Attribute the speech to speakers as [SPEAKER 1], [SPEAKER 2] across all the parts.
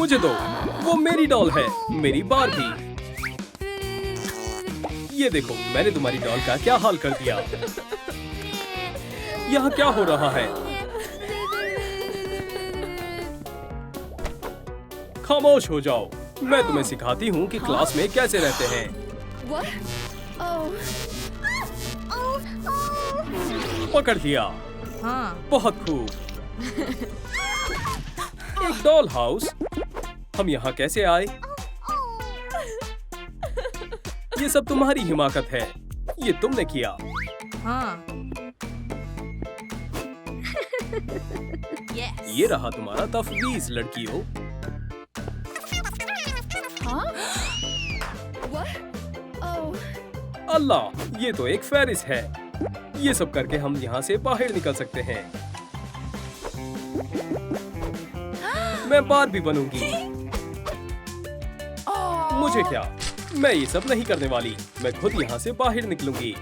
[SPEAKER 1] मुझे दो, वो मेरी डॉल है, मेरी बारबी। ये देखो, मैंने तुम्हारी डॉल का क्या हाल कर दिया। यहाँ क्या हो रहा है? खामोश हो जाओ। मैं तुम्हें सिखाती हूँ कि क्लास में कैसे रहते हैं। पकड़ लिया। बहुत खूब। एक डॉल हाउस। हम यहाँ कैसे आए? ये सब तुम्हारी हिमाकत है। ये तुमने किया। ये रहा तुम्हारा तफवीज, लड़कियों। अल्लाह, ये तो एक फेरिस है। ये सब करके हम यहाँ से बाहर निकल सकते हैं। मैं बारबी बनूंगी। मुझे क्या, मैं ये सब नहीं करने वाली। मैं खुद यहाँ से बाहर निकलूंगी।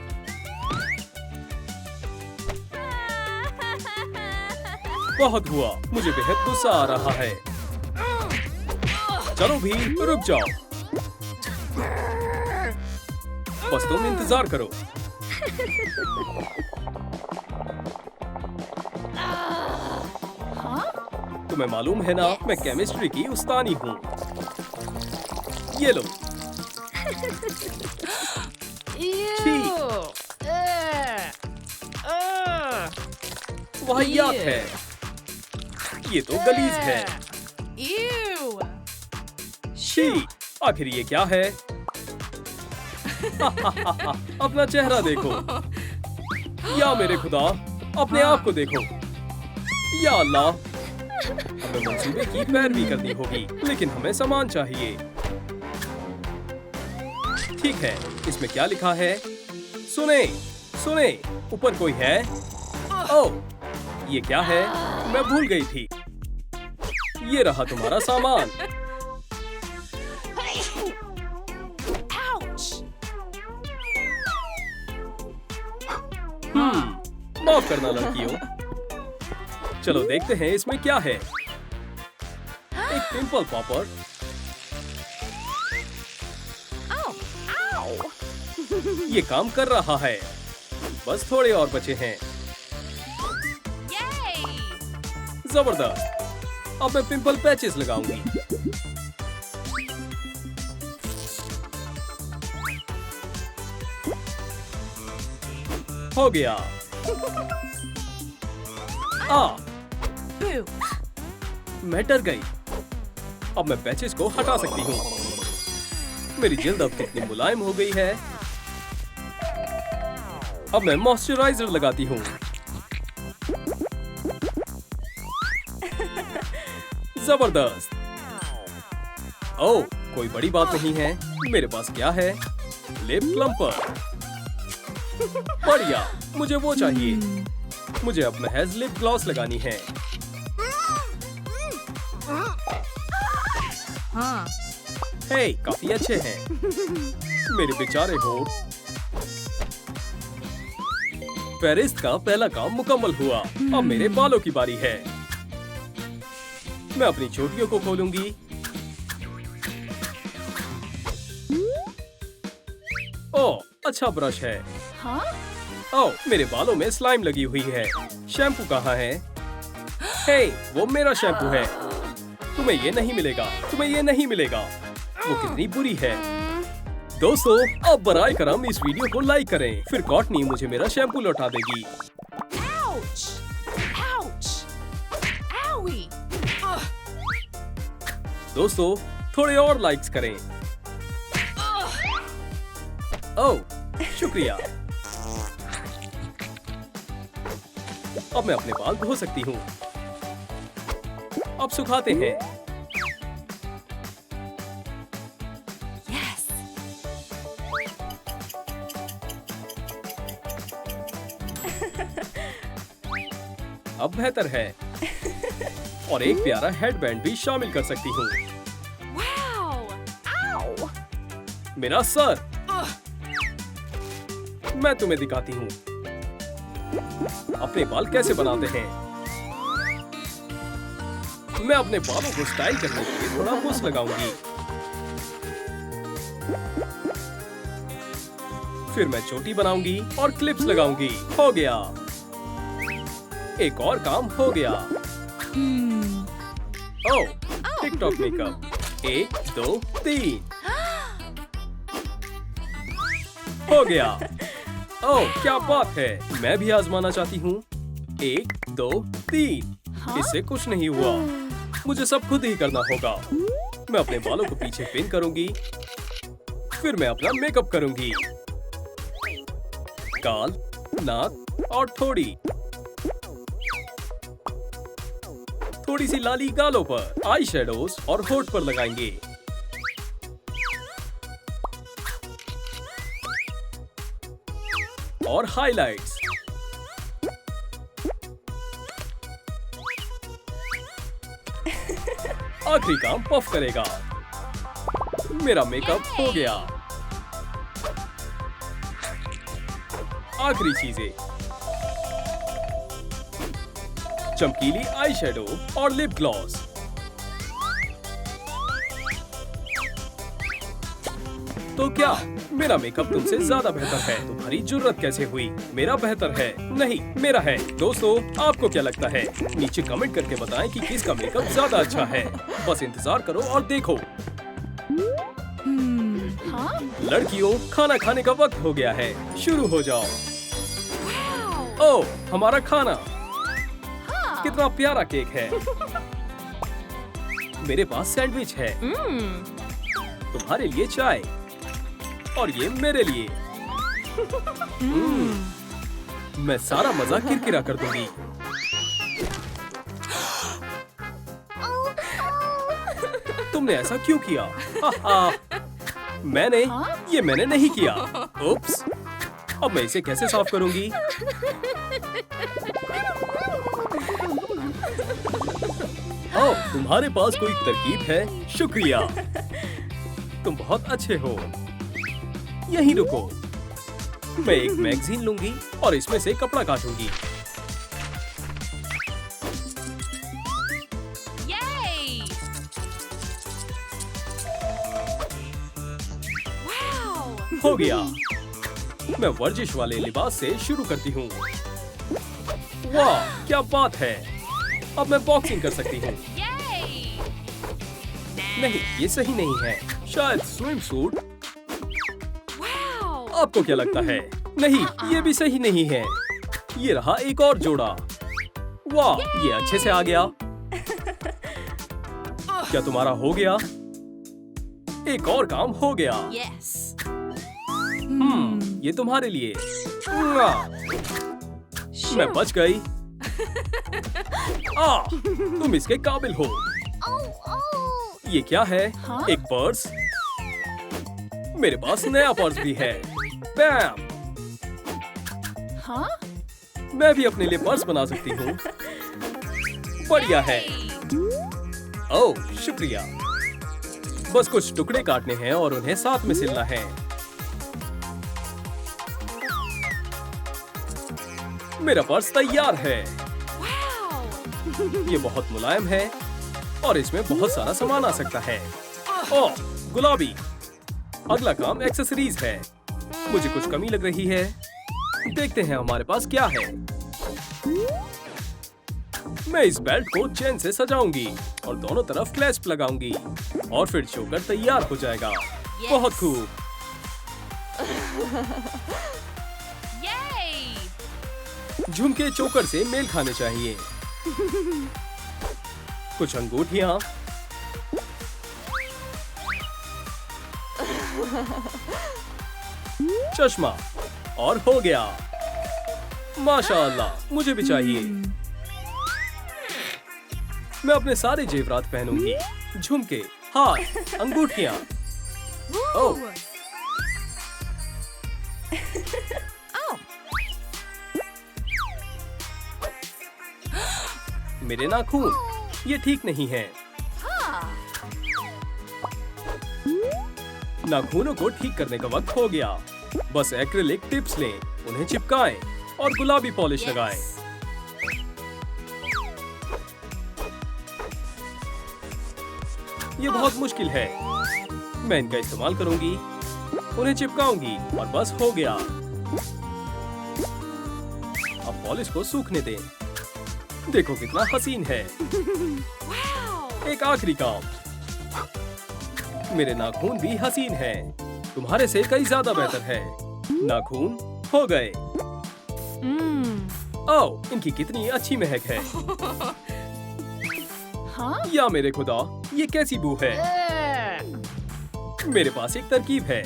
[SPEAKER 1] बहुत हुआ, मुझे बेहद गुस्सा आ रहा है। चलो भी, रुक जाओ। बस तुम इंतजार करो। तुम्हें मालूम है ना, मैं केमिस्ट्री की उस्तानी हूँ। ये लो। वाहियात है। ये तो गलीज है। शी, आखिर ये क्या है? अपना चेहरा देखो। या मेरे खुदा, अपने आप को देखो। या अल्लाह, हमें मंसूबे की पैरवी करनी होगी, लेकिन हमें सामान चाहिए। ठीक है, इसमें क्या लिखा है? सुने, सुने, ऊपर कोई है? ओह, ये क्या है? मैं भूल गई थी। ये रहा तुम्हारा सामान। माफ करना लड़कियों। चलो देखते हैं इसमें क्या है। एक पिंपल पॉपर। ये काम कर रहा है। बस थोड़े और बचे हैं। जबरदस्त। अब मैं पिंपल पैचेस लगाऊंगी। हो गया। मैं डर गई। अब मैं पैचेस को हटा सकती हूँ। मेरी जल्द अब कितनी मुलायम हो गई है। अब मैं मॉइस्चराइजर लगाती हूँ। जबरदस्त। ओह, कोई बड़ी बात नहीं है। मेरे पास क्या है? Lip plumper. बढ़िया, मुझे वो चाहिए। मुझे अब महज लिप ग्लॉस लगानी है। हे, काफी अच्छे हैं। मेरे बेचारे होठ। फेरिस्त का पहला काम मुकम्मल हुआ। अब मेरे बालों की बारी है। मैं अपनी चोटियों को खोलूंगी। ओह, अच्छा ब्रश है। ओह, मेरे बालों में स्लाइम लगी हुई है। शैम्पू कहाँ है? हे, वो मेरा शैम्पू है। तुम्हें ये नहीं मिलेगा। तुम्हें ये नहीं मिलेगा। वो कितनी बुरी है। दोस्तों, अब बराए करम इस वीडियो को लाइक करें। फिर कॉटनी मुझे मेरा शैम्पू लौटा देगी। दोस्तों, थोड़े और लाइक्स करें। ओह, शुक्रिया। अब मैं अपने बाल धो सकती हूँ। अब सुखाते हैं। अब बेहतर है। और एक प्यारा हेडबैंड भी शामिल कर सकती हूँ। मेरा सर। मैं तुम्हें दिखाती हूँ अपने बाल कैसे बनाते हैं। मैं अपने बालों को स्टाइल करने के लिए थोड़ा मूस लगाऊंगी। फिर मैं चोटी बनाऊंगी और क्लिप्स लगाऊंगी। हो गया। एक और काम हो गया। ओह, टिकटॉक मेकअप। 1 2 3 हो गया। ओह, क्या बात है। मैं भी आजमाना चाहती हूँ। 1 2 3 इससे कुछ नहीं हुआ। मुझे सब खुद ही करना होगा। मैं अपने बालों को पीछे पिन करूंगी। फिर मैं अपना मेकअप करूंगी। गाल, नाक और थोड़ी सी लाली गालों पर। आई शेडोज और होठ पर लगाएंगे। और हाइलाइट्स। आखिरी काम पफ करेगा। मेरा मेकअप हो गया। आखिरी चीजें, चमकीली आई शेडो और लिप ग्लॉस। तो क्या मेरा मेकअप तुमसे ज्यादा बेहतर है? तुम्हारी जुर्रत कैसे हुई? मेरा बेहतर है? नहीं, मेरा है। दोस्तों, आपको क्या लगता है? नीचे कमेंट करके बताएं कि किसका मेकअप ज्यादा अच्छा है। बस इंतजार करो और देखो। लड़कियों, खाना खाने का वक्त हो गया है। शुरू हो जाओ। ओह, हमारा खाना। कितना प्यारा केक है। मेरे पास सैंडविच है। तुम्हारे लिए चाय और ये मेरे लिए। मैं सारा मजा किरकिरा कर दूंगी। तुमने ऐसा क्यों किया? मैंने नहीं किया। उप्स, अब मैं इसे कैसे साफ करूंगी? ओह, तुम्हारे पास कोई तरकीब है? शुक्रिया, तुम बहुत अच्छे हो। यहीं रुको। मैं एक मैगजीन लूंगी और इसमें से कपड़ा काटूंगी। हो गया। मैं वर्जिश वाले लिबास से शुरू करती हूँ। वाह, क्या बात है। अब मैं बॉक्सिंग कर सकती हूँ। नहीं, ये सही नहीं है। शायद स्विम सूट। आपको क्या लगता है? नहीं, ये भी सही नहीं है। ये रहा एक और जोड़ा। वाह, ये अच्छे से आ गया। क्या तुम्हारा हो गया? एक और काम हो गया। ये तुम्हारे लिए। मैं बच गई। तुम इसके काबिल हो। ये क्या है? एक पर्स। मेरे पास नया पर्स भी है। बैम! मैं भी अपने लिए पर्स बना सकती हूँ। बढ़िया है। ओह, शुक्रिया। बस कुछ टुकड़े काटने हैं और उन्हें साथ में सिलना है। मेरा पर्स तैयार है। ये बहुत मुलायम है और इसमें बहुत सारा सामान आ सकता है। ओह, गुलाबी। अगला काम एक्सेसरीज है। मुझे कुछ कमी लग रही है। देखते हैं हमारे पास क्या है। मैं इस बेल्ट को चेन से सजाऊंगी और दोनों तरफ क्लैस्प लगाऊंगी और फिर चोकर तैयार हो जाएगा। बहुत खूब। झुमके चोकर से मेल खाने चाहिए। कुछ अंगूठियां, चश्मा और हो गया। माशाअल्लाह, मुझे भी चाहिए। मैं अपने सारे जेवरात पहनूंगी। झुमके, हार, अंगूठियां। ओह, मेरे नाखून, ये ठीक नहीं है। नाखूनों को ठीक करने का वक्त हो गया। बस एक्रिलिक टिप्स लें, उन्हें चिपकाएं और गुलाबी पॉलिश लगाएं। ये बहुत मुश्किल है। मैं इनका इस्तेमाल करूंगी, उन्हें चिपकाऊंगी और बस हो गया। अब पॉलिश को सूखने दें। देखो कितना हसीन है। एक आखिरी काम, मेरे नाखून भी हसीन हैं। तुम्हारे से कई ज्यादा बेहतर है। नाखून हो गए। ओह, इनकी कितनी अच्छी महक है।
[SPEAKER 2] हाँ?
[SPEAKER 1] या मेरे खुदा, ये कैसी बू है। मेरे पास एक तरकीब है।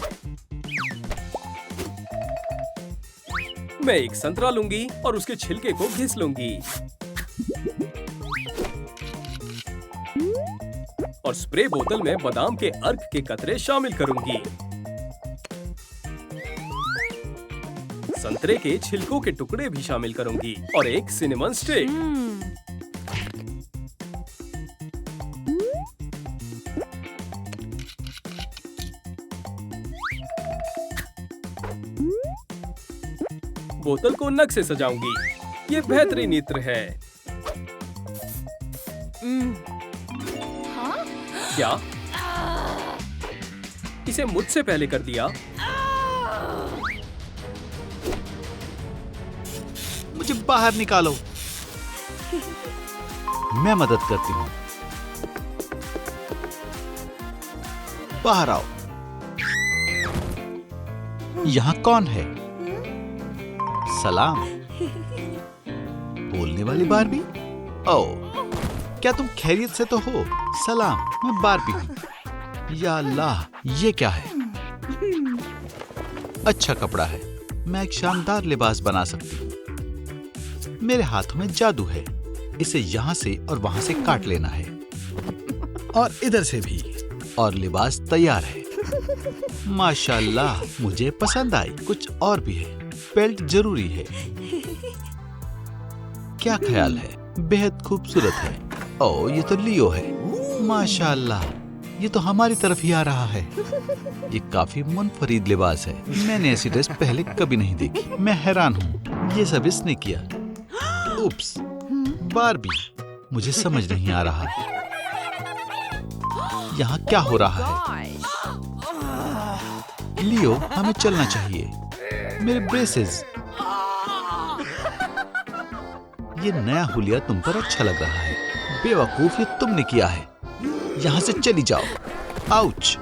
[SPEAKER 1] मैं एक संतरा लूंगी और उसके छिलके को घिस लूंगी और स्प्रे बोतल में बादाम के अर्क के कतरे शामिल करूंगी। संतरे के छिलकों के टुकड़े भी शामिल करूंगी और एक सिनेमन स्टिक। बोतल को नग से सजाऊंगी। ये बेहतरीन इत्र है।
[SPEAKER 2] हाँ?
[SPEAKER 1] क्या इसे मुझसे पहले कर दिया?
[SPEAKER 3] मुझे बाहर निकालो। मैं मदद करती हूँ। बाहर आओ। यहाँ कौन है? सलाम। बोलने वाली बारबी? ओह, क्या तुम खैरियत से तो हो? सलाम, मैं बारबी हूँ। या अल्लाह, ये क्या है? अच्छा कपड़ा है। मैं एक शानदार लिबास बना सकती हूँ। मेरे हाथों में जादू है। इसे यहाँ से और वहाँ से काट लेना है और इधर से भी, और लिबास तैयार है। माशाल्लाह, मुझे पसंद आई। कुछ और भी है। बेल्ट जरूरी है। क्या ख्याल है? बेहद खूबसूरत है। ओह, ये तो लियो है। माशाल्लाह, ये तो हमारी तरफ ही आ रहा है। ये काफी मुनफरीद लिबास है। मैंने ऐसी ड्रेस पहले कभी नहीं देखी। मैं हैरान हूँ। ये सब इसने किया। उप्स, बारबी, मुझे समझ नहीं आ रहा यहाँ क्या हो रहा है। लियो, हमें चलना चाहिए। मेरे ब्रेसेस। ये नया हुलिया तुम पर अच्छा लग रहा है। बेवकूफ, ये तुमने किया है। यहाँ से चली जाओ। आउच।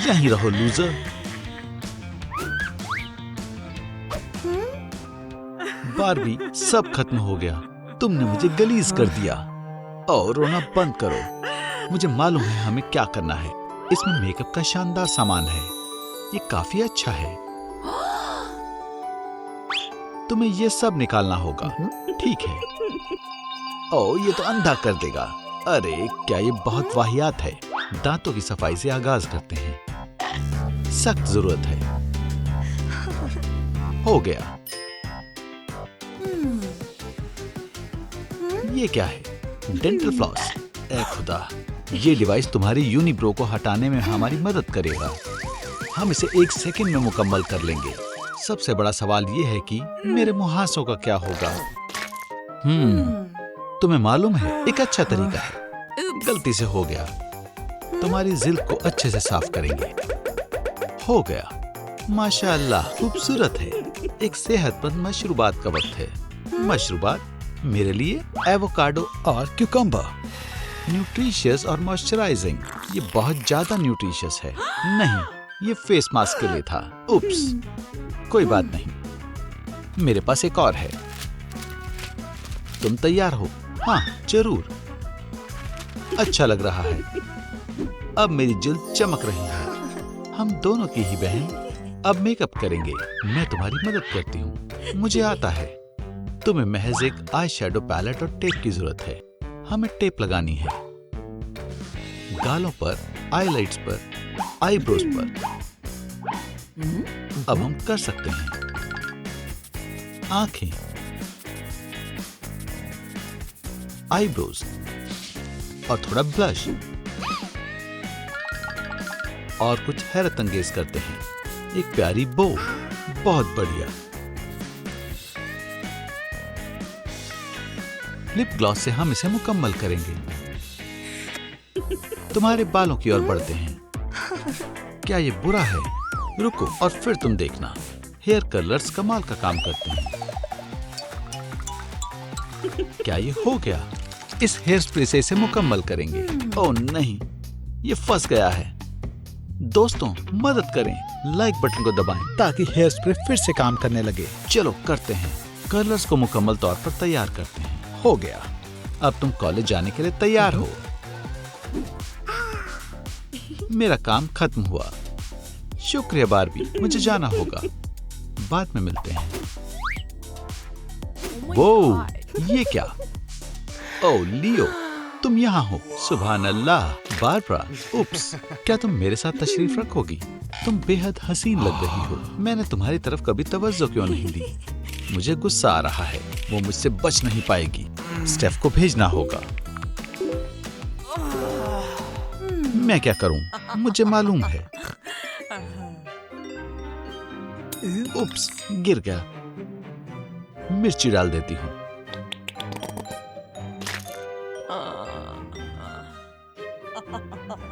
[SPEAKER 3] यहीं रहो लूजर। बारबी, सब खत्म हो गया। तुमने मुझे गलीज कर दिया। और रोना बंद करो। मुझे मालूम है हमें क्या करना है। इसमें मेकअप का शानदार सामान है। ये काफी अच्छा है। तुम्हें ये सब निकालना होगा। ठीक है। ओह, ये तो अंधा कर देगा। अरे, क्या ये बहुत वाहियात है। दांतों की सफाई से आगाज करते हैं। सख्त जरूरत है। हो गया। ये क्या है? Dental floss. ए खुदा, ये डिवाइस तुम्हारी यूनिब्रो को हटाने में हमारी मदद करेगा। हम इसे 1 सेकंड में मुकम्मल कर लेंगे। सबसे बड़ा सवाल ये है कि मेरे मुहासों का क्या होगा। तुम्हें मालूम है, एक अच्छा तरीका है। गलती से हो गया। तुम्हारी जिल्द को अच्छे से साफ करेंगे। हो गया। माशाअल्लाह, खूबसूरत है। एक सेहतमंद मशरूबात का वक्त है। मशरूबात मेरे लिए एवोकाडो और क्यूकम्बर। न्यूट्रिशियस और मॉइस्चराइजिंग। ये बहुत ज्यादा न्यूट्रिशियस है। नहीं, ये फेस मास्क के लिए था। उप्स, कोई बात नहीं। मेरे पास एक और है। तुम तैयार हो? हाँ, जरूर। अच्छा लग रहा है। अब मेरी जिल्द चमक रही है। हम दोनों की ही बहन अब मेकअप करेंगे। मैं तुम्हारी मदद करती हूँ। मुझे आता है। तुम्हें महज एक आई शैडो पैलेट और टेप की जरूरत है। हमें टेप लगानी है गालों पर, आईलाइट्स पर, आईब्रोज पर। अब हम कर सकते हैं। आंखें, आईब्रोज और थोड़ा ब्लश और कुछ हैरत अंगेज करते हैं। एक प्यारी बो। बहुत बढ़िया। लिप ग्लॉस से हम इसे मुकम्मल करेंगे। तुम्हारे बालों की ओर बढ़ते हैं। क्या ये बुरा है? रुको और फिर तुम देखना। हेयर कलर्स कमाल का काम करते हैं। क्या ये हो गया? इस हेयर स्प्रे से इसे मुकम्मल करेंगे। ओह नहीं, ये फंस गया है। दोस्तों मदद करें, लाइक बटन को दबाएं ताकि हेयर स्प्रे फिर से काम करने लगे। चलो करते हैं। कलर्स को मुकम्मल तौर पर तैयार करते हैं। हो गया। अब तुम कॉलेज जाने के लिए तैयार हो। मेरा काम खत्म हुआ। शुक्रिया बारबी, मुझे जाना होगा। बाद में मिलते हैं। वो ये क्या? ओह लियो, तुम यहाँ हो। सुभान अल्लाह। बारबरा, उप्स, क्या तुम मेरे साथ तशरीफ रखोगी? तुम बेहद हसीन लग रही हो। मैंने तुम्हारी तरफ कभी तवज्जो क्यों नहीं दी? मुझे गुस्सा आ रहा है। वो मुझसे बच नहीं पाएगी। स्टेफ को भेजना होगा। मैं क्या करूं? मुझे मालूम है। उप्स, गिर गया। मिर्ची डाल देती हूँ।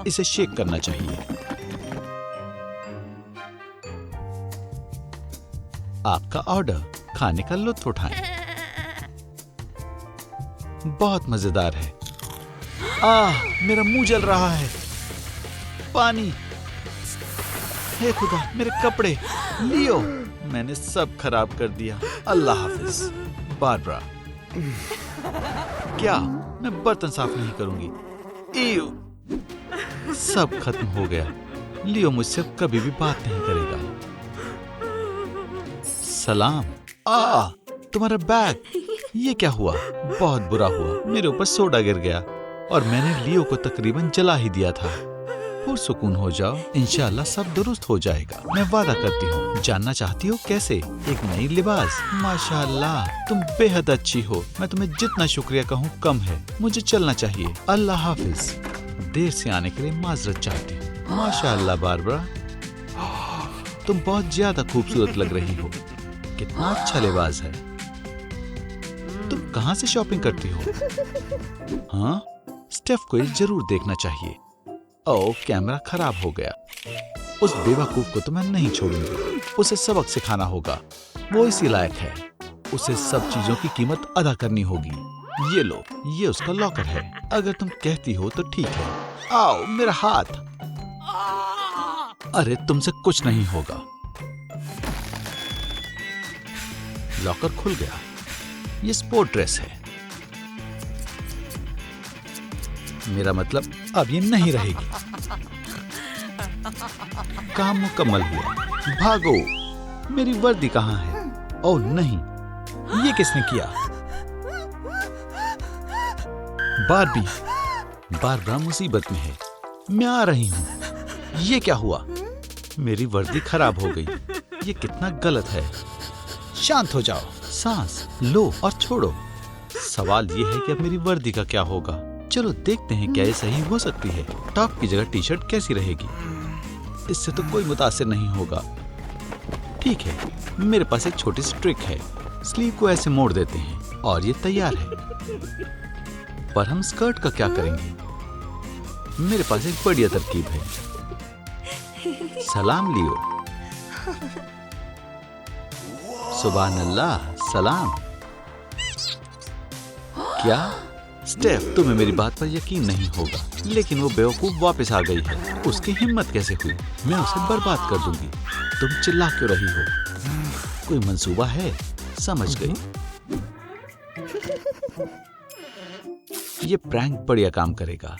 [SPEAKER 3] इसे शेक करना चाहिए। आपका ऑर्डर। खाने का लुत्फ उठाएं। बहुत मजेदार है। मेरा मुंह जल रहा है। पानी। हे खुदा, मेरे कपड़े। लियो, मैंने सब खराब कर दिया। अल्लाह हाफिज। बारबरा, क्या मैं बर्तन साफ नहीं करूंगी? ईव, सब खत्म हो गया। लियो मुझसे कभी भी बात नहीं करेगा। सलाम। तुम्हारा बैग। ये क्या हुआ? बहुत बुरा हुआ। मेरे ऊपर सोडा गिर गया और मैंने लियो को तकरीबन जला ही दिया था। पुरसुकून हो जाओ, इंशाल्लाह सब दुरुस्त हो जाएगा। मैं वादा करती हूँ। जानना चाहती हो कैसे? एक नई लिबास। माशाल्लाह, तुम बेहद अच्छी हो। मैं तुम्हें जितना शुक्रिया कहूँ कम है। मुझे चलना चाहिए। अल्लाह हाफिज। देर से आने के लिए माजरत चाहती हूँ। माशाल्लाह बारबरा, तुम बहुत ज्यादा खूबसूरत लग रही हो। कितना अच्छा लिबास है। तुम कहाँ से शॉपिंग करती हो? हाँ, स्टेफ को ये जरूर देखना चाहिए। ओह, कैमरा खराब हो गया। उस बेवकूफ को तो मैं नहीं छोड़ूंगी। उसे सबक सिखाना होगा। वो इसी लायक है। उसे सब चीजों की कीमत अदा करनी होगी। ये लो, ये उसका लॉकर है। अगर तुम कहती हो तो ठीक है। आओ, मेरा हाथ। अरे तुमसे कुछ नहीं होगा। लॉकर खुल गया। ये स्पोर्ट ड्रेस है। मेरा मतलब अब ये नहीं रहेगी। काम मुकम्मल हुआ। भागो। मेरी वर्दी कहाँ है? ओह नहीं, ये किसने किया? बारबी, बारबरा मुसीबत में है। मैं आ रही हूँ। ये क्या हुआ? मेरी वर्दी खराब हो गई। ये कितना गलत है। शांत हो जाओ। सांस लो और छोड़ो। सवाल ये है कि अब मेरी वर्दी का क्या होगा? चलो देखते हैं क्या ये सही हो सकती है। टॉप की जगह टी शर्ट कैसी रहेगी? इससे तो कोई मुतासिर नहीं होगा। ठीक है, मेरे पास एक छोटी सी ट्रिक है। स्लीव को ऐसे मोड़ देते हैं और ये तैयार है। पर हम स्कर्ट का क्या करेंगे? मेरे पास एक बढ़िया तरकीब है। सलाम लियो। सुभान अल्लाह। सलाम। क्या स्टेफ, तुम्हें मेरी बात पर यकीन नहीं होगा, लेकिन वो बेवकूफ वापस आ गई है। उसकी हिम्मत कैसे हुई? मैं उसे बर्बाद कर दूंगी। तुम चिल्ला क्यों रही हो? कोई मंसूबा है? समझ गई। ये प्रैंक बढ़िया काम करेगा।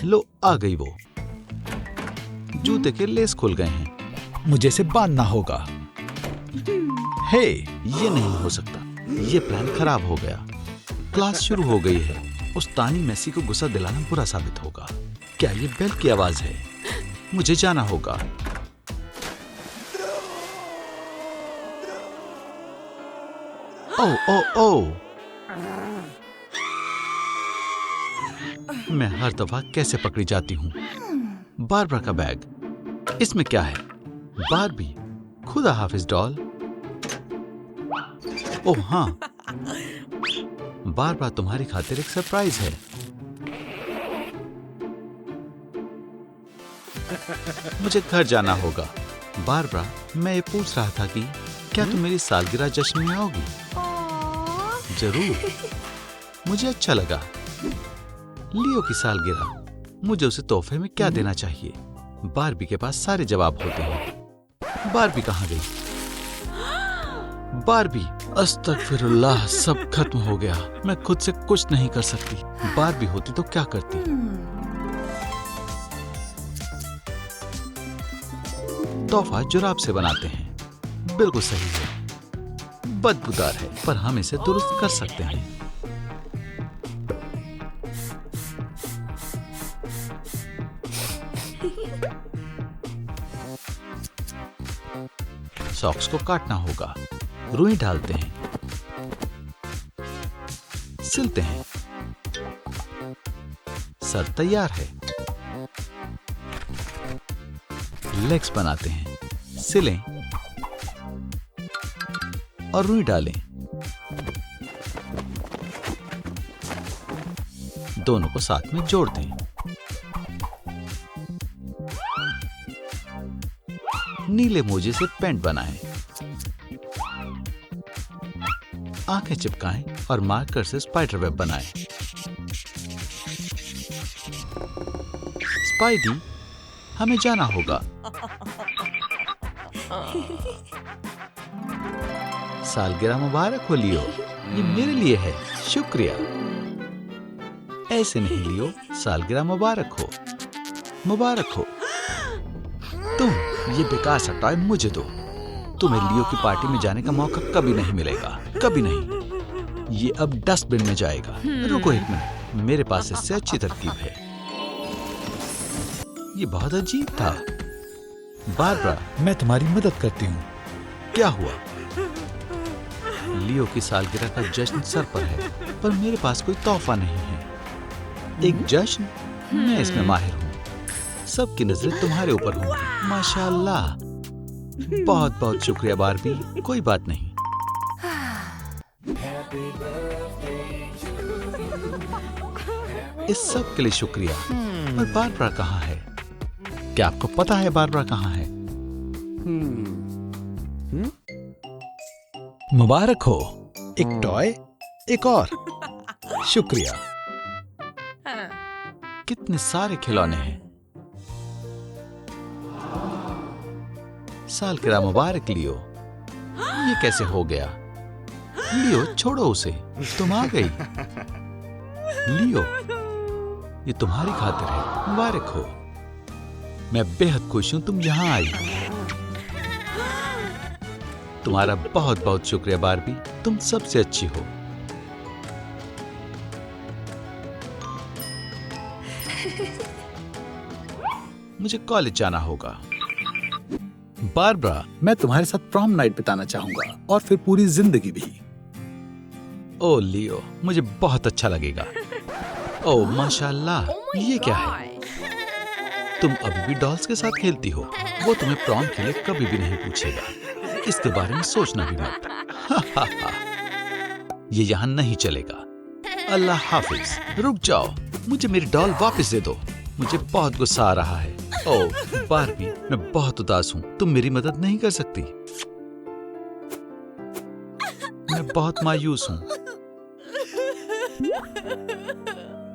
[SPEAKER 3] लो, आ गई वो। जूते के लेस खुल गए हैं। मुझे इसे बांधना होगा। हे, ये नहीं हो सकता। ये प्लान खराब हो गया। क्लास शुरू हो गई है। उस तानी मैसी को गुस्सा दिलाना बुरा साबित होगा। क्या ये बेल की आवाज है? मुझे जाना होगा। ओ ओ ओ, मैं हर दफा कैसे पकड़ी जाती हूँ। बारबरा का बैग। इसमें क्या है? बारबी, खुदा हाफिज डॉल। ओह हाँ, बार बार तुम्हारी खातिर एक सरप्राइज है। मुझे घर जाना होगा। बारबरा, मैं ये पूछ रहा था कि क्या तुम मेरी सालगिरह जश्न में आओगी? जरूर। मुझे अच्छा लगा। लियो की सालगिरह, मुझे उसे तोहफे में क्या देना चाहिए? बारबी के पास सारे जवाब होते हैं। बारबी कहाँ गई? बारबी, अस्तगफिरुल्लाह, सब खत्म हो गया। मैं खुद से कुछ नहीं कर सकती। बारबी होती तो क्या करती? तोहफा जुराब से बनाते हैं। बिल्कुल सही है। बदबूदार है, पर हम इसे दुरुस्त कर सकते हैं। सॉक्स को काटना होगा। रुई डालते हैं, सिलते हैं। सर तैयार है। लेग्स बनाते हैं, सिलें और रुई डालें। दोनों को साथ में जोड़ दें। नीले मोजे से पैंट बनाएं। आंखें चिपकाएं और मार्कर से स्पाइडर वेब बनाएं। स्पाइडी, हमें जाना होगा। सालगिरह मुबारक हो लियो। ये मेरे लिए है। शुक्रिया। ऐसे नहीं लियो, सालगिरह मुबारक हो। मुबारक हो। तुम, ये बेकार सा टॉय मुझे दो। तुम्हें लियो की पार्टी में जाने का मौका कभी नहीं मिलेगा, कभी नहीं। ये अब डस्टबिन में जाएगा। रुको एक मिनट, मेरे पास इससे अच्छी तरकीब है। ये बहुत अजीब था। बारबरा, मैं तुम्हारी मदद करती हूँ। क्या हुआ? लियो की सालगिरह का जश्न सर पर है, पर मेरे पास कोई तोहफा नहीं है। एक जश्न? मैं इसमें माहिर हूँ। सबकी नजरें तुम्हारे ऊपर होंगी। माशाअल्लाह। बहुत बहुत शुक्रिया बारबी। कोई बात नहीं। इस सब के लिए शुक्रिया। और बारबरा कहाँ है? क्या आपको पता है बारबरा कहाँ है? मुबारक हो। एक टॉय, एक और। शुक्रिया। कितने सारे खिलौने हैं। सालगिरह मुबारक लियो। ये कैसे हो गया? लियो, छोड़ो उसे। तुम आ गई। लियो, ये तुम्हारी खातिर है। मुबारक हो। मैं बेहद खुश हूं तुम यहां आई। तुम्हारा बहुत बहुत शुक्रिया बारबी। तुम सबसे अच्छी हो। मुझे कॉलेज जाना होगा। बारबरा, मैं तुम्हारे साथ प्रॉम नाइट बिताना चाहूंगा और फिर पूरी जिंदगी भी। ओ लियो, मुझे बहुत अच्छा लगेगा। ओ माशाअल्लाह, ये क्या है? तुम अभी भी डॉल्स के साथ खेलती हो। वो तुम्हें प्रॉम के लिए कभी भी नहीं पूछेगा। इसके बारे में सोचना भी मत। ये यहाँ नहीं चलेगा। अल्लाह हाफिज। रुक जाओ, मुझे मेरी डॉल वापस दे दो। मुझे बहुत गुस्सा आ रहा है। ओह बारबी, मैं बहुत उदास हूँ। तुम मेरी मदद नहीं कर सकती। मैं बहुत मायूस हूँ।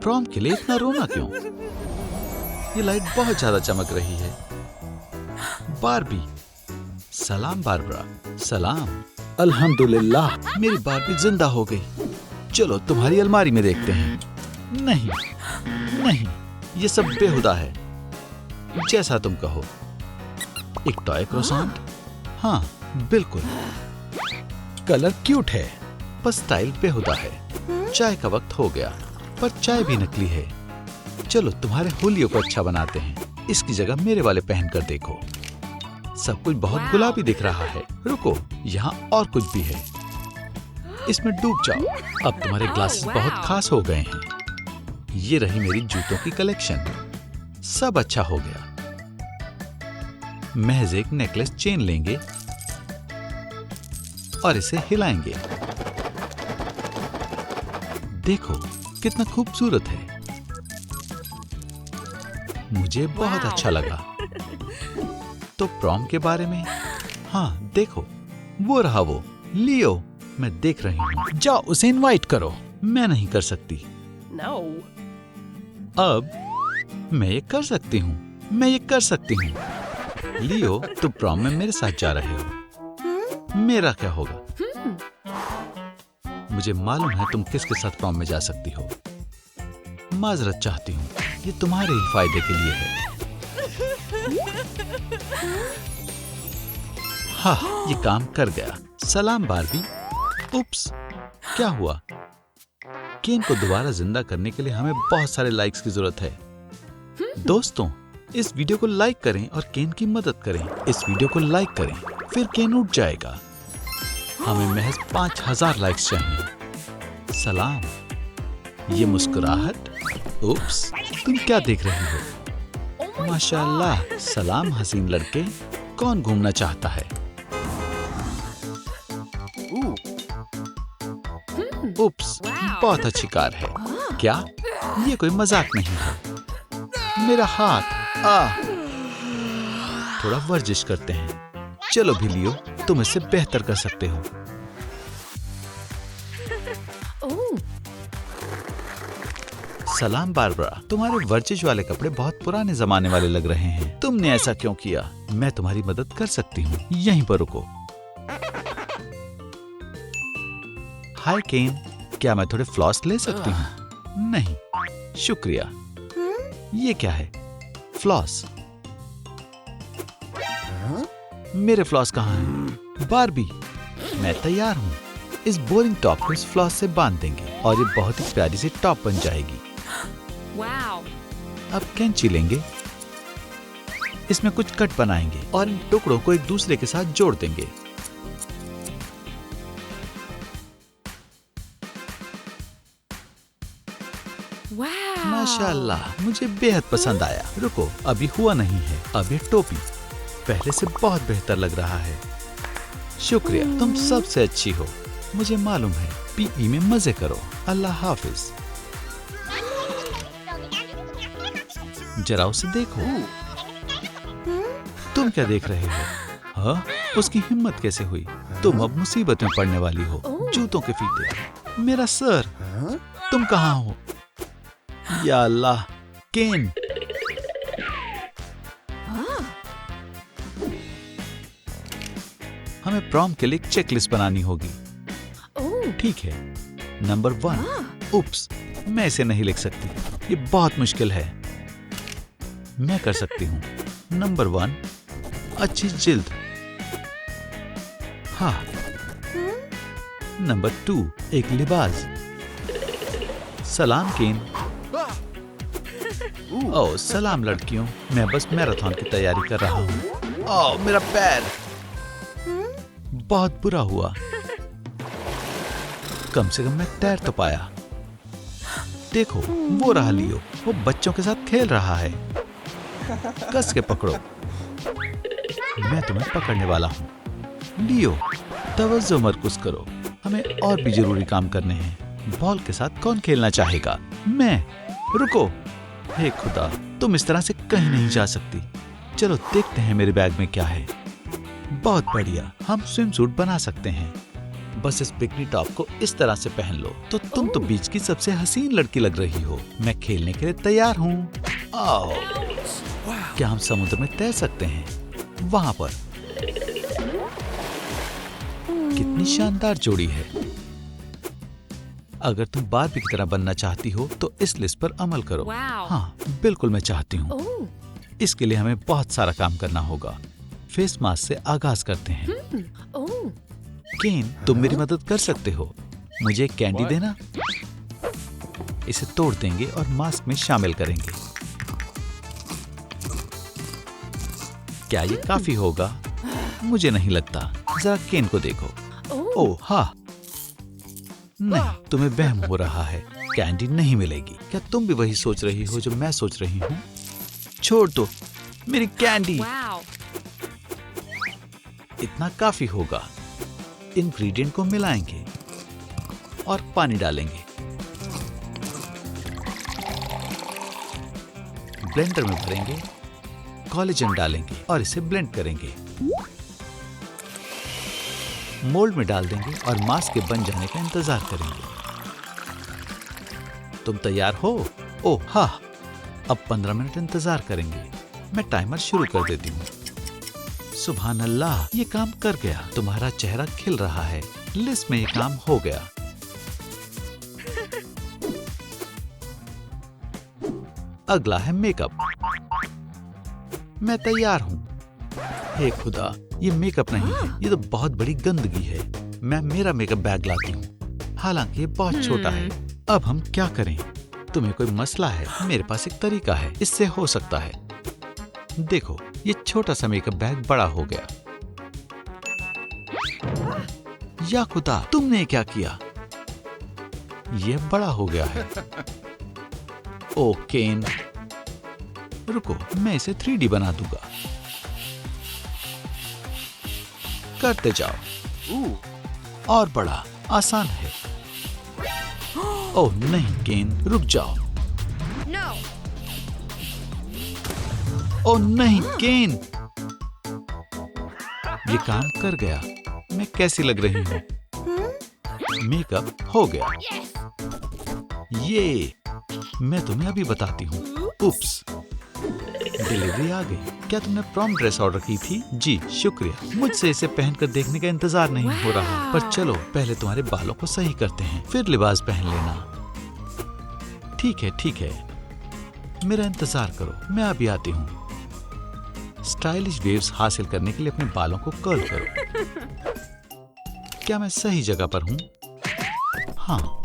[SPEAKER 3] प्रॉम के लिए इतना रोना क्यों? ये लाइट बहुत ज्यादा चमक रही है। बारबी, सलाम बारबरा। सलाम। अल्हम्दुलिल्लाह, मेरी बारबी जिंदा हो गई। चलो तुम्हारी अलमारी में देखते हैं। नहीं नहीं, ये सब बेहुदा है। जैसा तुम कहो। एक टॉय क्रोसेंट? हाँ बिल्कुल। कलर क्यूट है, पर स्टाइल बेहुदा है। चाय का वक्त हो गया, पर चाय भी नकली है। चलो तुम्हारे होलियो को अच्छा बनाते हैं। इसकी जगह मेरे वाले पहन कर देखो। सब कुछ बहुत गुलाबी दिख रहा है। रुको, यहाँ और कुछ भी है। इसमें डूब जाओ। अब तुम्हारे ग्लासेस बहुत खास हो गए हैं। ये रही मेरी जूतों की कलेक्शन। सब अच्छा हो गया। महज एक नेकलेस चेन लेंगे और इसे हिलाएंगे। देखो कितना खूबसूरत है। मुझे बहुत अच्छा लगा। तो प्रॉम के बारे में? हाँ देखो, वो रहा वो लियो। मैं देख रही हूँ। जाओ उसे इनवाइट करो। मैं नहीं कर सकती।
[SPEAKER 1] No.
[SPEAKER 3] अब मैं ये कर सकती हूँ। मैं ये कर सकती हूँ। लियो, तुम प्रॉम में मेरे साथ जा रहे हो। मेरा क्या होगा? मुझे मालूम है तुम किसके साथ प्रॉम में जा सकती हो। माजरत चाहती हूँ, ये तुम्हारे ही फायदे के लिए है। हाँ, ये काम कर गया। सलाम बारबी। उप्स, क्या हुआ? केन को दोबारा जिंदा करने के लिए हमें बहुत सारे लाइक्स की जरूरत है। दोस्तों, इस वीडियो को लाइक करें और केन की मदद करें। इस वीडियो को लाइक करें, फिर केन उठ जाएगा। हमें महज 5000 लाइक्स चाहिए। सलाम। ये मुस्कुराहट। उप्स, तुम क्या देख रही हो? माशाल्लाह। सलाम हसीन लड़के। कौन घूमना चाहता है? उप्स, बहुत अच्छी कार है। क्या? ये कोई मजाक नहीं है। मेरा हाथ। थोड़ा वर्जिश करते हैं। चलो भी लियो, तुम इससे बेहतर कर सकते हो। सलाम बारबरा, तुम्हारे वर्जिश वाले कपड़े बहुत पुराने जमाने वाले लग रहे हैं। तुमने ऐसा क्यों किया? मैं तुम्हारी मदद कर सकती हूँ। यहीं पर रुको। हाय केन, क्या मैं थोड़े फ्लॉस ले सकती हूँ? नहीं, शुक्रिया। ये क्या है? फ्लॉस? मेरे फ्लॉस कहाँ हैं? बारबी, मैं तैयार हूँ। इस बोरिंग टॉप को इस फ्लॉस से बांध देंगे और ये बहुत ही प्यारी सी टॉप बन जाएगी। अब कैंची लेंगे, इसमें कुछ कट बनाएंगे और इन टुकड़ों को एक दूसरे के साथ जोड़ देंगे। माशाल्लाह, मुझे बेहद पसंद आया। रुको, अभी हुआ नहीं है। अब ये टोपी पहले से बहुत बेहतर लग रहा है। शुक्रिया, तुम सबसे अच्छी हो। मुझे मालूम है। पीई में मजे करो। अल्लाह हाफिज। जरा उसे देखो। तुम क्या देख रहे हो? हाँ, उसकी हिम्मत कैसे हुई? तुम अब मुसीबत में पड़ने वाली हो। जूतों के फीते। मेरा सर, तुम कहाँ हो? या अल्लाह, केन। हमें प्रॉम के लिए एक चेकलिस्ट बनानी होगी। ठीक है। नंबर 1। उप्स, मैं इसे नहीं लिख सकती। ये बहुत मुश्किल है। मैं कर सकती हूँ। नंबर 1, अच्छी जिल्द। हाँ। नंबर 2, एक लिबास। सलाम केन। ओह, सलाम लड़कियों। मैं बस मैराथन की तैयारी कर रहा हूँ। ओह, मेरा पैर। बहुत बुरा हुआ। कम से कम मैं तैर तो पाया। देखो, वो रहा लियो। वो बच्चों के साथ खेल रहा है। कस के पकड़ो। मैं तुम्हें पकड़ने वाला हूँ। लियो, तवज्जो मरकुज करो। हमें और भी जरूरी काम करने हैं। बॉल के साथ कौन खेलना चाहेगा? मैं। रुको। हे खुदा, तुम इस तरह से कहीं नहीं जा सकती। चलो देखते हैं मेरे बैग में क्या है। बहुत बढ़िया, हम स्विम सूट बना सकते हैं। बस इस बिकनी टॉप को इस तरह से पहन लो तो तुम तो बीच की सबसे हसीन लड़की लग रही हो। मैं खेलने के लिए तैयार हूँ। आओ। क्या हम समुद्र में तैर सकते हैं? वहां पर। कितनी शानदार जोड़ी है। अगर तुम बारबी की तरह बनना चाहती हो तो इस लिस्ट पर अमल करो। हाँ, बिल्कुल मैं चाहती हूँ। इसके लिए हमें बहुत सारा काम करना होगा। फेस मास्क से आगाज करते हैं। केन, तुम मेरी मदद कर सकते हो। मुझे एक कैंडी देना। इसे तोड़ देंगे और मास्क में शामिल करेंगे। क्या ये काफी होगा? मुझे नहीं लगता। जरा केन को देखो। ओह हाँ। नहीं, तुम्हें वहम हो रहा है। कैंडी नहीं मिलेगी। क्या तुम भी वही सोच रही हो जो मैं सोच रही हूँ? छोड़ दो मेरी कैंडी। इतना काफी होगा। इंग्रेडिएंट को मिलाएंगे और पानी डालेंगे। ब्लेंडर में भरेंगे, कोलेजन डालेंगे और इसे ब्लेंड करेंगे। मोल्ड में डाल देंगे और मास्क के बन जाने का इंतजार करेंगे। तुम तैयार हो? ओह हाँ, अब 15 मिनट इंतजार करेंगे। मैं टाइमर शुरू कर देती हूँ। सुभान अल्लाह, ये काम कर गया। तुम्हारा चेहरा खिल रहा है। लिस्ट में ये काम हो गया। अगला है मेकअप। मैं तैयार हूँ। हे खुदा, ये मेकअप नहीं है, ये तो बहुत बड़ी गंदगी है। मैं मेरा मेकअप बैग लाती हूँ, हालांकि ये बहुत छोटा है। अब हम क्या करें? तुम्हें कोई मसला है? मेरे पास एक तरीका है, इससे हो सकता है। देखो, ये छोटा सा मेकअप बैग बड़ा हो गया। या खुदा, तुमने क्या किया? ये बड़ा हो गया है। ओ केन, रुको, मैं इसे 3D बना दूंगा। करते जाओ। और बड़ा, आसान है। ओह नहीं केन, रुक जाओ। ओह नहीं केन, ये काम कर गया। मैं कैसी लग रही हूँ? मेकअप हो गया। ये मैं तुम्हें अभी बताती हूँ। उप्स, डिलीवरी आ गई। क्या तुमने प्रॉम ड्रेस ऑर्डर की थी? जी शुक्रिया। मुझसे इसे पहनकर देखने का इंतजार नहीं हो रहा। पर चलो, पहले तुम्हारे बालों को सही करते हैं, फिर लिबास पहन लेना। ठीक है ठीक है, मेरा इंतजार करो, मैं अभी आती हूँ। स्टाइलिश वेव्स हासिल करने के लिए अपने बालों को कर्ल करो। क्या मैं सही जगह पर हूँ? हाँ।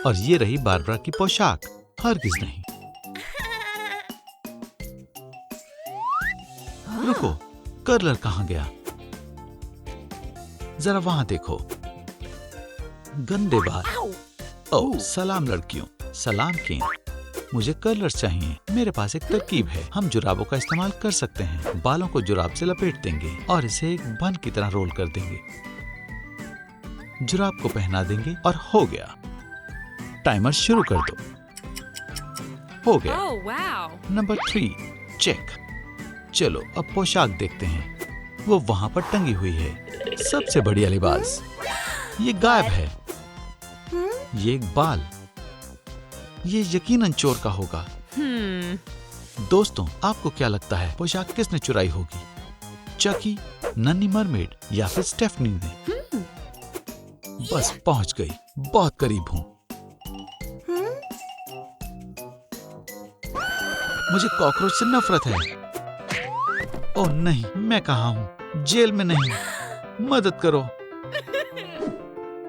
[SPEAKER 3] और ये रही बारबरा की पोशाक। हरगिज नहीं। रुको, कर्लर कहाँ गया? जरा वहां देखो। गंदे बाल। ओह सलाम लड़कियों, सलाम केन। मुझे कर्लर चाहिए। मेरे पास एक तरकीब है। हम जुराबों का इस्तेमाल कर सकते हैं। बालों को जुराब से लपेट देंगे और इसे एक बन की तरह रोल कर देंगे। जुराब को पहना देंगे और हो गया। टाइमर शुरू कर दो। हो गया। Number 3 check. चलो अब पोशाक देखते हैं। वो वहां पर टंगी हुई है। सबसे बढ़िया लिबास। ये गायब है। ये एक बाल। ये यकीनन चोर का होगा। दोस्तों, आपको क्या लगता है पोशाक किसने चुराई होगी? चकी, नन्ही मरमेड या फिर स्टेफनी ने? बस पहुंच गई। बहुत करीब हूं। मुझे कॉकरोच से नफरत है। ओह नहीं, मैं कहाँ हूँ? जेल में नहीं। मदद करो।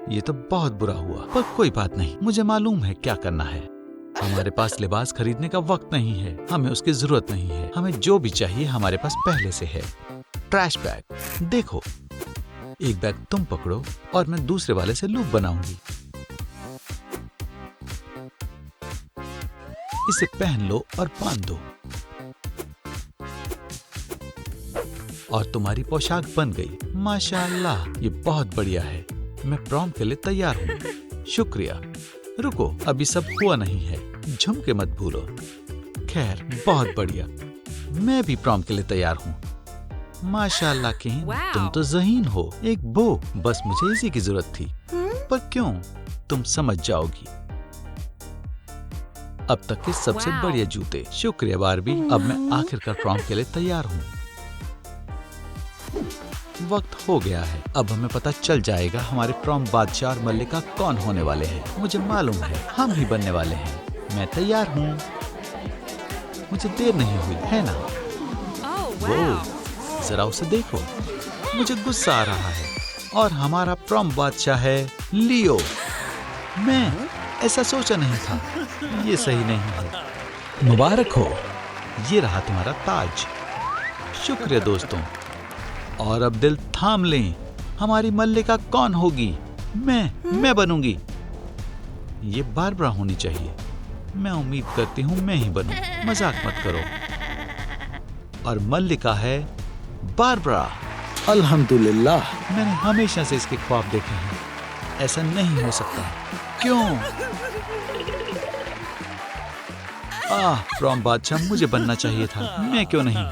[SPEAKER 3] ये तो बहुत बुरा हुआ, पर कोई बात नहीं। मुझे मालूम है क्या करना है। हमारे पास लिबास खरीदने का वक्त नहीं है। हमें उसकी जरूरत नहीं है। हमें जो भी चाहिए हमारे पास पहले से है। Trash bag. देखो, एक बैग तुम पकड़ो और मैं दूसरे वाले से लूप बनाऊंगी। इसे पहन लो और बांध दो और तुम्हारी पोशाक बन गई। माशाअल्लाह, ये बहुत बढ़िया है। मैं प्रॉम के लिए तैयार हूँ। शुक्रिया। रुको, अभी सब हुआ नहीं है। झुमके मत भूलो। खैर, बहुत बढ़िया। मैं भी प्रॉम के लिए तैयार हूँ। माशाअल्लाह केन, तुम तो ज़हीन हो। एक बो, बस मुझे इसी की जरूरत थी। पर क्यों? तुम समझ जाओगी। अब तक के सबसे बढ़िया जूते। शुक्रिया बारबी। अब मैं आखिरकार प्रॉम के लिए तैयार हूँ। वक्त हो गया है। अब हमें पता चल जाएगा हमारे प्रॉम बादशाह और मल्लिका कौन होने वाले हैं। मुझे मालूम है हम ही बनने वाले हैं। मैं तैयार हूँ। मुझे देर नहीं हुई है ना? वो जरा उसे देखो। मुझे गुस्सा आ रहा है। और हमारा प्रॉम बादशाह है लियो। मैं ऐसा सोचा नहीं था। ये सही नहीं है। मुबारक हो। ये रहा तुम्हारा ताज। शुक्रिया दोस्तों। और अब दिल थाम लें। हमारी मल्लिका कौन होगी? मैं बनूंगी। ये बारबरा होनी चाहिए। मैं उम्मीद करती हूँ मैं ही बनूं। मजाक मत करो। और मल्लिका है बारबरा। अल्हम्दुलिल्लाह। मैंने हमेशा से इसके ख्वाब देखे हैं। ऐसा नहीं हो सकता। क्यों? फ्रॉम बादशाह मुझे बनना चाहिए था, मैं क्यों नहीं।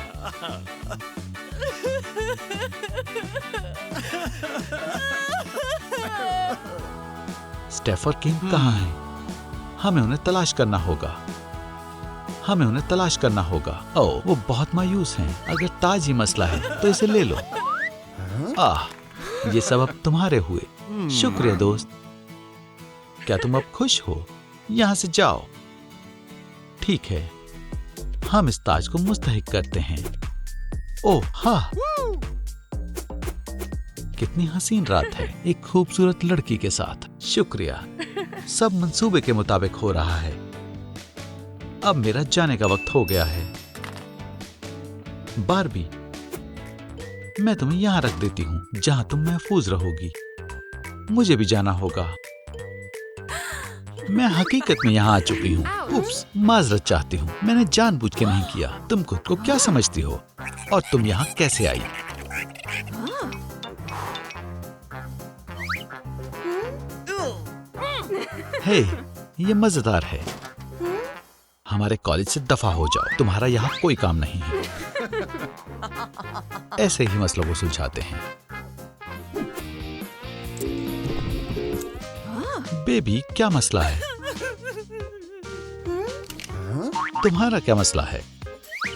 [SPEAKER 3] स्टेफ और किंग कहाँ हैं? हमें उन्हें तलाश करना होगा। हमें उन्हें तलाश करना होगा। ओह, वो बहुत मायूस हैं। अगर ताज ही मसला है तो इसे ले लो। ये सब अब तुम्हारे हुए। शुक्रिया दोस्त। क्या तुम अब खुश हो? यहाँ से जाओ। ठीक है, हम इस ताज को मुस्तहिक करते हैं। ओह हाँ, कितनी हसीन रात है एक खूबसूरत लड़की के साथ। शुक्रिया, सब मंसूबे के मुताबिक हो रहा है। अब मेरा जाने का वक्त हो गया है। बारबी, मैं तुम्हें यहां रख देती हूं जहां तुम महफूज रहोगी। मुझे भी जाना होगा। मैं हकीकत में यहां आ चुकी हूं। उप्स, माजरत चाहती हूं, मैंने जानबूझ के नहीं किया। तुम खुद को क्या समझती हो और तुम यहां कैसे आई? हे, ये मजेदार है। हमारे कॉलेज से दफा हो जाओ, तुम्हारा यहाँ कोई काम नहीं है। ऐसे ही मसलों को सुलझाते हैं। बेबी, क्या मसला है? तुम्हारा क्या मसला है?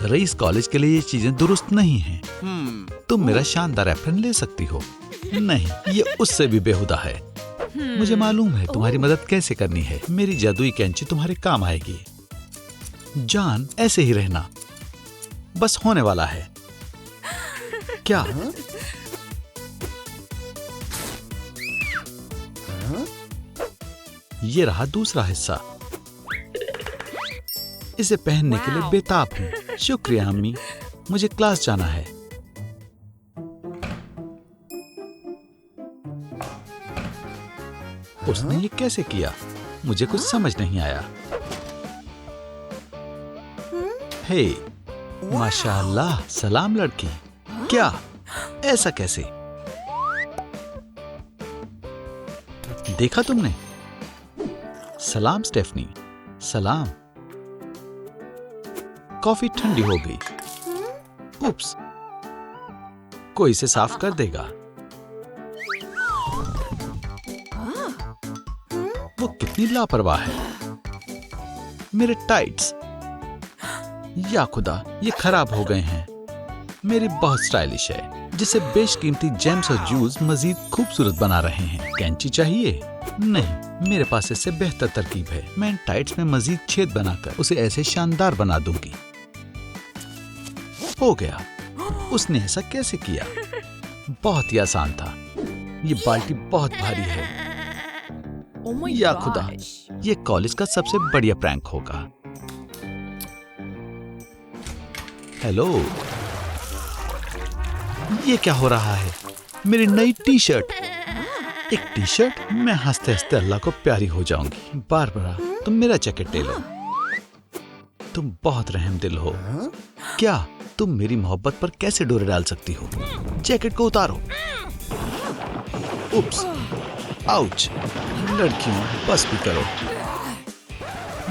[SPEAKER 3] रईस कॉलेज के लिए ये चीजें दुरुस्त नहीं हैं। तुम मेरा शानदार एप्रन ले सकती हो। नहीं, ये उससे भी बेहुदा है। मुझे मालूम है तुम्हारी मदद कैसे करनी है। मेरी जादुई कैंची तुम्हारे काम आएगी। जान, ऐसे ही रहना, बस होने वाला है। क्या? ये रहा दूसरा हिस्सा। इसे पहनने के लिए बेताब हूं। शुक्रिया अम्मी, मुझे क्लास जाना है। उसने ये कैसे किया? मुझे कुछ समझ नहीं आया। हे, माशाअल्लाह, सलाम लड़की। क्या? ऐसा कैसे? देखा तुमने? सलाम स्टेफनी। सलाम। कॉफी ठंडी हो गई। उप्स, कोई इसे साफ कर देगा। वो कितनी लापरवाह है। मेरे टाइट्स, या खुदा, ये खराब हो गए हैं। मेरी बहुत स्टाइलिश है, जिसे बेशकीमती जेम्स और जूल्स मजीद खूबसूरत बना रहे हैं। कैंची चाहिए? नहीं, मेरे पास इससे बेहतर तरकीब है। मैं इन टाइट्स में मजीद छेद बनाकर उसे ऐसे शानदार बना दूंगी। हो गया। उसने ऐसा कैसे किया? बहुत ही आसान था। ये बाल्टी बहुत भारी है। या खुदा, ये कॉलेज का सबसे बढ़िया प्रैंक होगा। हेलो, ये क्या हो रहा है? मेरी नई टी शर्ट। एक टी शर्ट? मैं हंसते हंसते अल्लाह को प्यारी हो जाऊंगी। बारबरा, तुम मेरा जैकेट ले लो। तुम बहुत रहमदिल हो। क्या तुम मेरी मोहब्बत पर कैसे डोरे डाल सकती हो? जैकेट को उतारो। उप्स, आउच। लड़कियों, बस भी करो।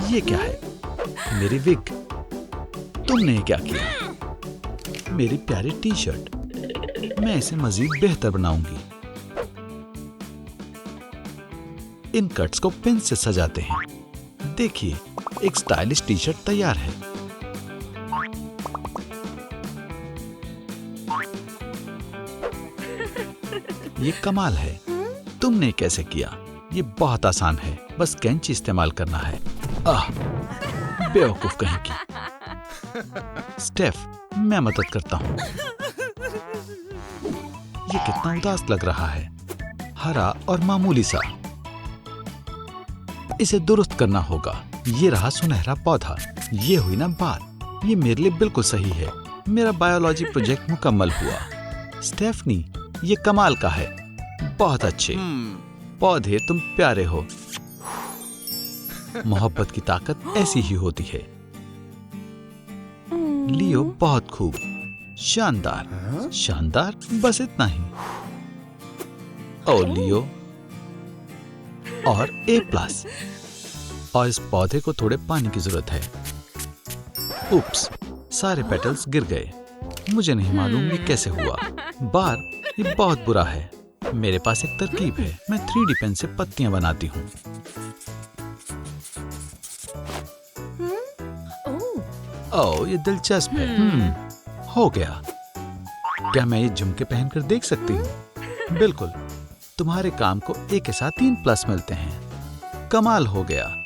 [SPEAKER 3] ये क्या है? मेरी विग। तुमने क्या किया? मेरी प्यारी टी शर्ट। मैं इसे मजीद बेहतर बनाऊंगी। इन कट्स को पिन से सजाते हैं। देखिए, एक स्टाइलिश टी शर्ट तैयार है। ये कमाल है। तुमने कैसे किया? ये बहुत आसान है, बस कैंची इस्तेमाल करना है। बेवकूफ कहीं की। स्टेफ, मैं मदद करता हूं। ये कितना उदास लग रहा है। हरा और मामूली सा। इसे दुरुस्त करना होगा। ये रहा सुनहरा पौधा। ये हुई ना बात। ये मेरे लिए बिल्कुल सही है। मेरा बायोलॉजी प्रोजेक्ट मुकम्मल हुआ। स्टेफनी, ये कमाल का है। बहुत अच्छे पौधे, तुम प्यारे हो। मोहब्बत की ताकत ऐसी ही होती है। लियो, बहुत खूब। शानदार। शानदार, बस इतना ही। ओ लियो, और A+। और इस पौधे को थोड़े पानी की जरूरत है। उप्स, सारे पेटल्स गिर गए। मुझे नहीं मालूम ये कैसे हुआ। बार, ये बहुत बुरा है। मेरे पास एक तरकीब है। मैं 3D पेन से पत्तियां बनाती हूँ। ओह, ये दिलचस्प है। हो गया। क्या मैं ये झुमके पहनकर देख सकती हूँ? बिल्कुल। तुम्हारे काम को एक के साथ 3 प्लस मिलते हैं। कमाल हो गया।